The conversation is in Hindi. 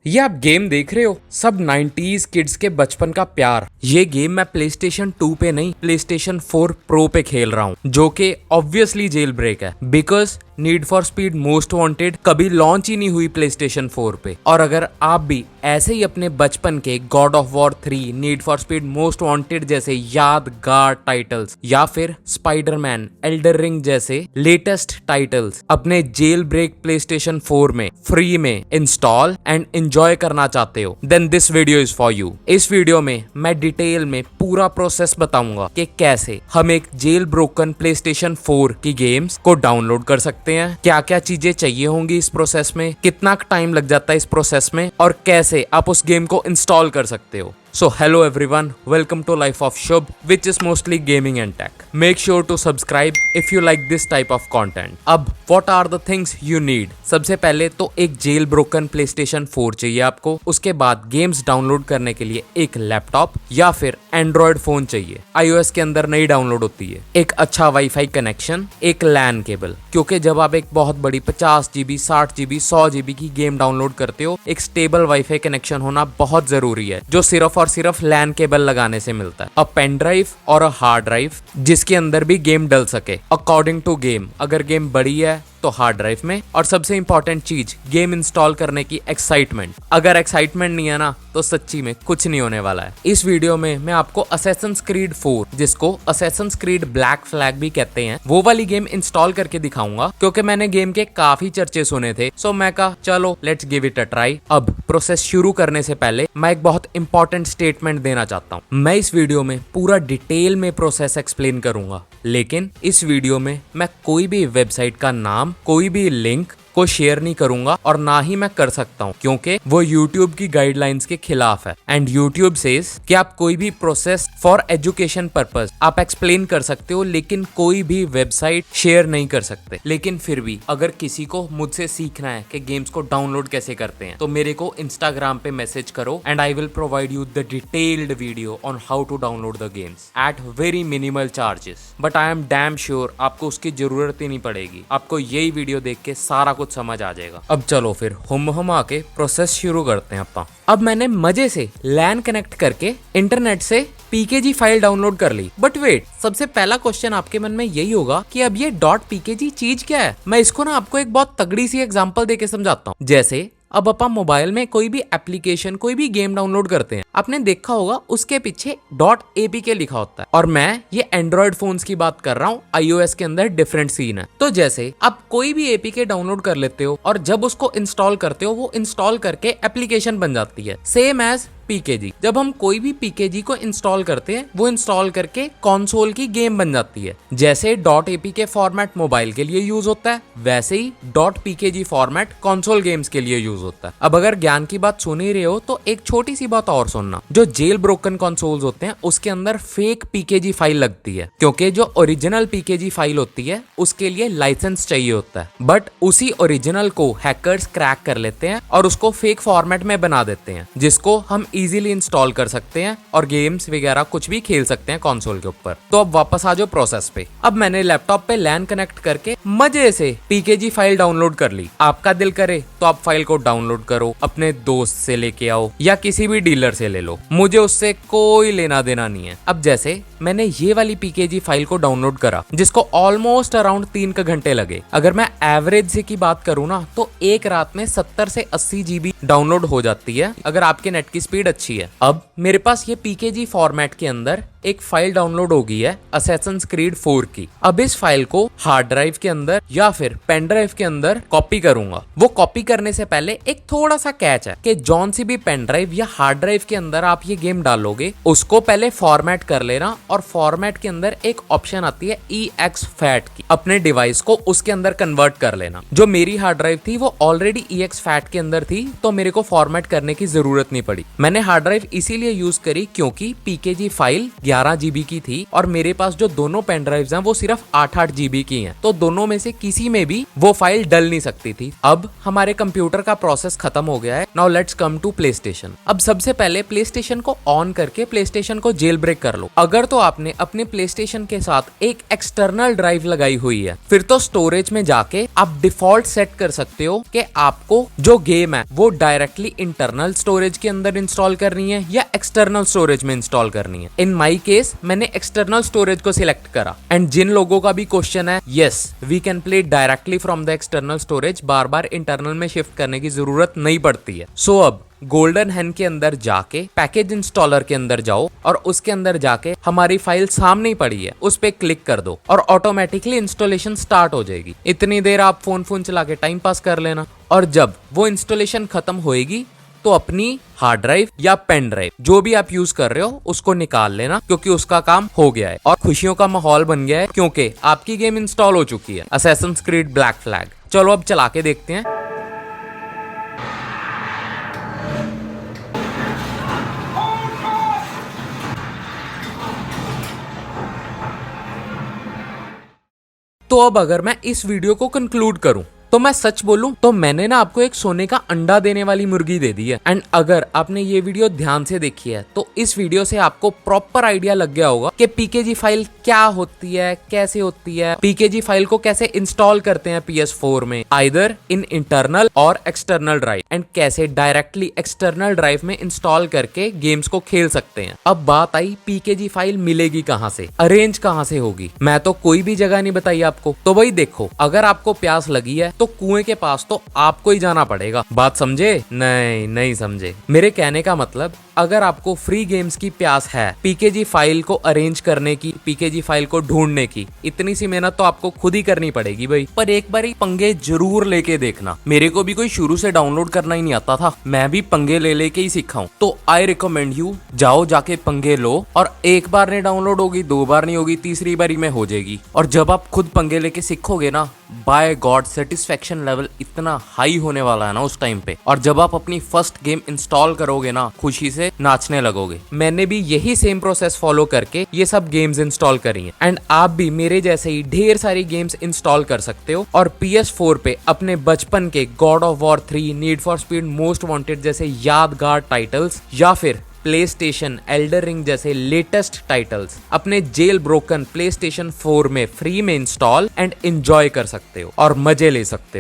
ये आप गेम देख रहे हो, सब 90s किड्स के बचपन का प्यार। ये गेम मैं PlayStation 2 पे नहीं, PlayStation 4 Pro पे खेल रहा हूँ, जो कि ऑब्वियसली जेल ब्रेक है, because need for speed most wanted कभी लॉन्च ही नहीं हुई PlayStation 4 पे। और अगर आप भी ऐसे ही अपने बचपन के God of war 3, need for speed most wanted जैसे यादगार टाइटल्स या फिर स्पाइडरमैन, एल्डर रिंग जैसे लेटेस्ट टाइटल्स अपने जेल ब्रेक PlayStation 4 में फ्री में इंस्टॉल एंड एंजॉय करना चाहते हो, then this video is for you. इस वीडियो में मैं डिटेल में पूरा प्रोसेस बताऊंगा कि कैसे हम एक जेल ब्रोकन PlayStation 4 की गेम्स को डाउनलोड कर सकते हैं, क्या क्या चीजें चाहिए होंगी इस प्रोसेस में, कितना टाइम लग जाता है इस प्रोसेस में, और कैसे आप उस गेम को इंस्टॉल कर सकते हो। So hello everyone, welcome to Life of Shubh, which is mostly gaming and tech. Make sure to subscribe if you like this type of content. अब what are the things you need? सबसे पहले तो एक जेल ब्रोकन PlayStation 4 चाहिए आपको। उसके बाद गेम्स डाउनलोड करने के लिए एक लैपटॉप या फिर एंड्रॉयड फोन चाहिए, iOS के अंदर नहीं डाउनलोड होती है। एक अच्छा वाईफाई कनेक्शन, एक LAN केबल, क्योंकि जब आप एक बहुत बड़ी 50 GB, 60 GB, 100 GB की गेम डाउनलोड करते हो, एक स्टेबल वाईफाई कनेक्शन होना बहुत जरूरी है, जो सिर्फ और सिर्फ LAN केबल लगाने से मिलता है। अ पेन ड्राइव और अ हार्ड ड्राइव जिसके अंदर भी गेम डल सके अकॉर्डिंग टू गेम। अगर गेम बड़ी है तो हार्ड ड्राइव में। और सबसे इंपॉर्टेंट चीज, गेम इंस्टॉल करने की एक्साइटमेंट। अगर एक्साइटमेंट नहीं है ना तो सच्ची में कुछ नहीं होने वाला है। इस वीडियो में मैं आपको Assassin's Creed 4, जिसको Assassin's Creed Black Flag भी कहते हैं, वो वाली गेम इंस्टॉल करके दिखाऊंगा, क्योंकि मैंने गेम के काफी चर्चे सुने थे। सो मैं कहा चलो let's give it a try. अब प्रोसेस शुरू करने से पहले मैं एक बहुत इंपॉर्टेंट स्टेटमेंट देना चाहता हूँ। मैं इस वीडियो में पूरा डिटेल में प्रोसेस एक्सप्लेन करूंगा, लेकिन इस वीडियो में मैं कोई भी वेबसाइट का नाम, कोई भी लिंक को शेयर नहीं करूंगा, और ना ही मैं कर सकता हूं, क्योंकि वो YouTube की गाइडलाइंस के खिलाफ है। एंड YouTube सेज कि आप कोई भी प्रोसेस फॉर एजुकेशन पर्पस आप एक्सप्लेन कर सकते हो, लेकिन कोई भी वेबसाइट शेयर नहीं कर सकते। लेकिन फिर भी अगर किसी को मुझसे सीखना है कि गेम्स को डाउनलोड कैसे करते हैं, तो मेरे को Instagram पे मैसेज करो and I will provide you the detailed video on how to download the games at very minimal charges. But I am damn sure आपको उसकी जरूरत ही नहीं पड़ेगी, आपको यही वीडियो देख के सारा कुछ समझ आ जाएगा। अब चलो फिर हम आके प्रोसेस शुरू करते हैं अपना। अब मैंने मजे से LAN कनेक्ट करके इंटरनेट से PKG फाइल डाउनलोड कर ली। बट वेट, सबसे पहला क्वेश्चन आपके मन में यही होगा कि अब ये .pkg चीज क्या है। मैं इसको ना आपको एक बहुत तगड़ी सी एग्जांपल देके समझाता हूँ। जैसे अब आप मोबाइल में कोई भी एप्लीकेशन, कोई भी गेम डाउनलोड करते हैं, आपने देखा होगा उसके पीछे .apk लिखा होता है। और मैं ये एंड्रॉयड फोन्स की बात कर रहा हूँ, iOS के अंदर डिफरेंट सीन है। तो जैसे आप कोई भी APK डाउनलोड कर लेते हो और जब उसको इंस्टॉल करते हो, वो इंस्टॉल करके एप्लीकेशन बन जाती है, सेम एज PKG। जब हम कोई भी PKG को इंस्टॉल करते हैं, वो इंस्टॉल करके कंसोल की गेम बन जाती है। जैसे .apk फॉर्मेट मोबाइल के लिए यूज होता है, वैसे ही .pkg फॉर्मेट कंसोल गेम्स के लिए यूज होता है। अब अगर ज्ञान की बात सुन ही रहे हो तो एक छोटी सी बात और सुनना। जो जेल ब्रोकन कंसोल्स होते हैं उसके अंदर फेक PKG फाइल लगती है, क्योंकि जो ओरिजिनल PKG फाइल होती है उसके लिए लाइसेंस चाहिए होता है। बट उसी ओरिजिनल को हैकर्स क्रैक कर लेते हैं और उसको फेक फॉर्मेट में बना देते हैं, जिसको हम इजीली इंस्टॉल कर सकते हैं और गेम्स वगैरह कुछ भी खेल सकते हैं कंसोल के ऊपर। तो अब वापस आ जाओ प्रोसेस पे। अब मैंने लैपटॉप पे LAN कनेक्ट करके मजे से PKG फाइल डाउनलोड कर ली। आपका दिल करे तो आप फाइल को डाउनलोड करो, अपने दोस्त से लेके आओ या किसी भी डीलर से ले लो, मुझे उससे कोई लेना देना नहीं है। अब जैसे मैंने ये वाली PKG फाइल को डाउनलोड करा, जिसको ऑलमोस्ट अराउंड 3 घंटे लगे। अगर मैं एवरेज से की बात करूँ ना तो एक रात में 70 से 80 GB डाउनलोड हो जाती है, अगर आपके नेट की स्पीड अच्छी है। अब मेरे पास ये PKG फॉर्मेट के अंदर एक फाइल डाउनलोड हो गई है Assassin's Creed 4 की। अब इस फाइल को हार्ड ड्राइव के अंदर या फिर पेन ड्राइव के अंदर कॉपी करूंगा। वो कॉपी करने से पहले एक थोड़ा सा कैच है कि जौन सी भी पेन ड्राइव या हार्ड ड्राइव के अंदर आप ये गेम डालोगे, उसको पहले फॉर्मेट कर लेना, और फॉर्मेट के अंदर एक ऑप्शन आती है exFAT की, अपने डिवाइस को उसके अंदर कन्वर्ट कर लेना। जो मेरी हार्ड ड्राइव थी वो ऑलरेडी exFAT के अंदर थी, तो मेरे को फॉर्मेट करने की जरूरत नहीं पड़ी। मैंने हार्ड ड्राइव इसीलिए यूज करी क्योंकि PKG फाइल 11 GB की थी और मेरे पास जो दोनों पेन ड्राइव्स हैं वो सिर्फ 8-8 GB की हैं, तो दोनों में से किसी में भी वो फाइल डल नहीं सकती थी। अब हमारे कंप्यूटर का प्रोसेस खत्म हो गया है। Now let's come to PlayStation. अब सबसे पहले प्ले स्टेशन को ऑन करके प्ले स्टेशन को जेल ब्रेक कर लो। अगर तो आपने अपने प्ले स्टेशन के साथ एक एक्सटर्नल ड्राइव लगाई हुई है, फिर तो स्टोरेज में जाके आप डिफॉल्ट सेट कर सकते हो कि आपको जो गेम है वो डायरेक्टली इंटरनल स्टोरेज के अंदर इंस्टॉल करनी है या एक्सटर्नल स्टोरेज में इंस्टॉल करनी है। इन माई केस मैंने एक्सटर्नल स्टोरेज को सिलेक्ट करा। एंड जिन लोगों का भी क्वेश्चन है, yes we can play directly from the external storage, बार बार इंटरनल में शिफ्ट करने की जरूरत नहीं पड़ती है। सो अब गोल्डन हैन के अंदर जाके पैकेज इंस्टॉलर के अंदर जाओ और उसके अंदर जाके हमारी फाइल सामने ही पड़ी है उस पे क्लिक कर दो और ऑटोमेटिकली इंस्टॉलेशन स्टार्ट हो जाएगी। इतनी देर आप फोन चला के टाइम पास कर लेना और जब वो इंस्टॉलेशन खत्म होएगी तो अपनी हार्ड ड्राइव या पेन ड्राइव जो भी आप यूज कर रहे हो उसको निकाल लेना, क्योंकि उसका काम हो गया है और खुशियों का माहौल बन गया है क्योंकि आपकी गेम इंस्टॉल हो चुकी है, असैसिन्स क्रीड ब्लैक फ्लैग। चलो अब चला के देखते हैं। तो अब अगर मैं इस वीडियो को कंक्लूड करूं तो मैं सच बोलूं तो मैंने ना आपको एक सोने का अंडा देने वाली मुर्गी दे दी है। एंड अगर आपने ये वीडियो ध्यान से देखी है तो इस वीडियो से आपको प्रॉपर आइडिया लग गया होगा कि पीकेजी फाइल क्या होती है, कैसे होती है, पीकेजी फाइल को कैसे इंस्टॉल करते हैं PS4 में, आइदर इन इंटरनल और एक्सटर्नल ड्राइव, एंड कैसे डायरेक्टली एक्सटर्नल ड्राइव में इंस्टॉल करके गेम्स को खेल सकते हैं। अब बात आई पीकेजी फाइल मिलेगी कहाँ से, अरेंज कहाँ से होगी। मैं तो कोई भी जगह नहीं बताई आपको। तो भाई देखो, अगर आपको प्यास लगी है तो कुएं के पास तो आपको ही जाना पड़ेगा। बात समझे? नहीं समझे। मेरे कहने का मतलब, अगर आपको फ्री गेम्स की प्यास है, पीकेजी फाइल को अरेंज करने की, पीकेजी फाइल को ढूंढने की, इतनी सी मेहनत तो आपको खुद ही करनी पड़ेगी भाई। पर एक बार पंगे जरूर लेके देखना। मेरे को भी कोई शुरू से डाउनलोड करना ही नहीं आता था, मैं भी पंगे ले लेके ही सीखा हूँ। तो आई रिकमेंड यू, जाओ जाके पंगे लो और एक बार नहीं डाउनलोड होगी, 2 बार नहीं होगी, तीसरी बारी में हो जाएगी। और जब आप खुद पंगे लेके सीखोगे ना, बाय गॉड सेटिस्फेक्शन लेवल इतना हाई होने वाला है ना उस टाइम पे। और जब आप अपनी फर्स्ट गेम इंस्टॉल करोगे ना, खुशी से नाचने लगोगे। मैंने भी यही सेम प्रोसेस फॉलो करके ये सब गेम्स इंस्टॉल करी हैं एंड आप भी मेरे जैसे ही ढेर सारी गेम्स इंस्टॉल कर सकते हो और PS4 पे अपने बचपन के God of war 3, need for speed most wanted जैसे यादगार टाइटल्स या फिर प्ले स्टेशन एल्डर रिंग जैसे लेटेस्ट टाइटल्स अपने जेल ब्रोकन प्ले स्टेशन 4 में फ्री में इंस्टॉल एंड एंजॉय कर सकते हो और मजे ले सकते हो।